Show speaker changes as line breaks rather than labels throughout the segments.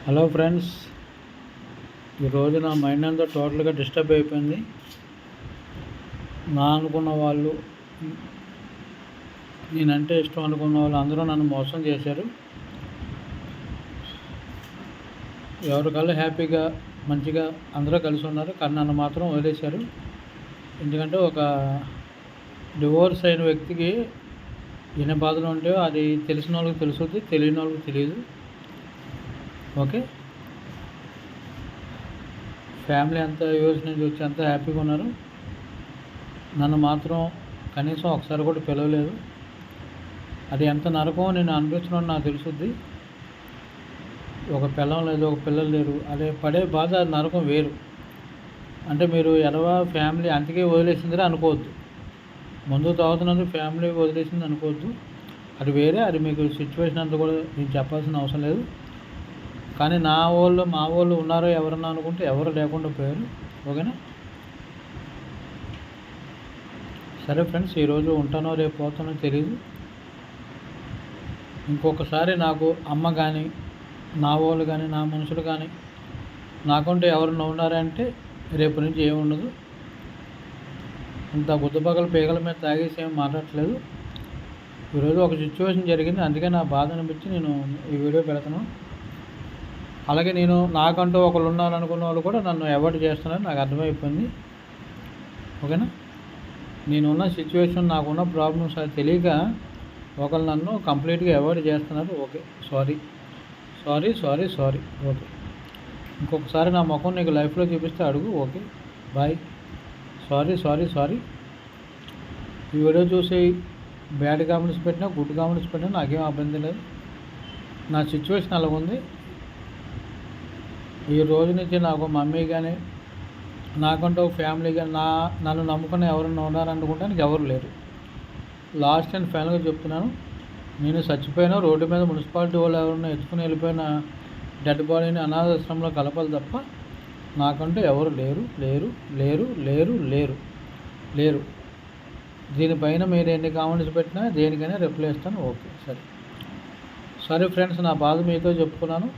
Hello friends, ఈరోజు నా mind అంతా టోటల్గా డిస్టర్బ్ అయిపోయింది. నా అనుకున్న వాళ్ళు, నేనంటే ఇష్టం అనుకున్న వాళ్ళు అందరూ నన్ను మోసం చేశారు. ఎవరికల్లా హ్యాపీగా మంచిగా అందరూ కలిసి ఉన్నారు, కానీ నన్ను మాత్రం వదిలేశారు. ఎందుకంటే ఒక డివోర్స్ అయిన వ్యక్తికి ఎన్ని బాధలు ఉంటాయో అది తెలిసిన వాళ్ళకి తెలుస్తుంది, తెలియని వాళ్ళకి తెలియదు. ఓకే, ఫ్యామిలీ అంతా యూఎస్ నుంచి వచ్చి అంతా హ్యాపీగా ఉన్నారు. నన్ను మాత్రం కనీసం ఒకసారి కూడా పిలవలేదు. అది ఎంత నరకమో నేను అనిపిస్తున్నాను, నాకు తెలుసుద్ది. ఒక పిల్లం లేదు, ఒక పిల్లలు లేరు, అదే పడే బాధ నరకం వేరు. అంటే మీరు ఎడవ ఫ్యామిలీ అంతకే వదిలేసిందిరా అనుకోవద్దు. ముందు తాగుతున్నందుకు ఫ్యామిలీ వదిలేసింది అనుకోవద్దు. అది వేరే, అది మీకు సిచ్యువేషన్ అంతా కూడా నేను చెప్పాల్సిన అవసరం లేదు. కానీ నా వాళ్ళు మా వాళ్ళు ఉన్నారో ఎవరన్నా అనుకుంటే ఎవరు లేకుండా పోయారు. ఓకేనా? సరే ఫ్రెండ్స్, ఈరోజు ఉంటానో రేపు పోతానో తెలియదు. ఇంకొకసారి నాకు అమ్మ కానీ నా వాళ్ళు కానీ నా మనుషులు కానీ నాకుంటే ఎవరన్నా ఉన్నారంటే రేపు నుంచి ఏముండదు. ఇంత గుద్దపగల పేగల మీద తాగేసి ఏం మాట్లాడట్లేదు. ఈరోజు ఒక సిచ్యువేషన్ జరిగింది, అందుకే నా బాధ అనిపించి నేను ఈ వీడియో పెడుతున్నాను. అలాగే నేను నాకంటూ ఒకళ్ళు ఉన్నారనుకున్న వాళ్ళు కూడా నన్ను అవాయిడ్ చేస్తున్నారు, నాకు అర్థమైపోయింది. ఓకేనా? నేనున్న సిచ్యువేషన్, నాకున్న ప్రాబ్లమ్స్ అది తెలియక ఒకళ్ళు నన్ను కంప్లీట్గా అవాయిడ్ చేస్తున్నారు. Okay, sorry sorry sorry sorry. Okay, ఇంకొకసారి నా ముఖం నీకు లైఫ్లో చూపిస్తే అడుగు. Okay, bye. Sorry sorry sorry. ఈ వీడియో చూసి బ్యాడ్ కామెంట్స్ పెట్టినా గుడ్ కామెంట్స్ పెట్టినా నాకేం ఇబ్బంది లేదు. నా సిచ్యువేషన్ అలా ఉంది. ఈ రోజు నుంచి నాకు మమ్మీ కానీ నాకంటూ ఫ్యామిలీ కానీ నన్ను నమ్ముకుని ఎవరన్నా ఉన్నారనుకుంటానికి ఎవరు లేరు. లాస్ట్ అండ్ ఫైనల్గా చెప్తున్నాను, నేను చచ్చిపోయినా రోడ్డు మీద మున్సిపాలిటీ వాళ్ళు ఎవరన్నా ఎత్తుకుని వెళ్ళిపోయిన డెడ్ బాడీని అనాథాశ్రమంలో కలపాలి తప్ప నాకంటూ ఎవరు లేరు లేరు లేరు లేరు లేరు లేరు. దీనిపైన మీరు ఎన్ని కామెంట్స్ పెట్టినా దేనికైనా రిప్లై ఇస్తాను. ఓకే, సరే ఫ్రెండ్స్, నా బాధ మీతో చెప్పుకున్నాను.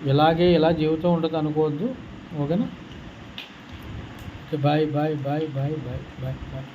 ఇలా జీవితం ఉంటుంది అనుకోవద్దు. ఓకేనా? Okay, bye bye bye bye bye bye bye.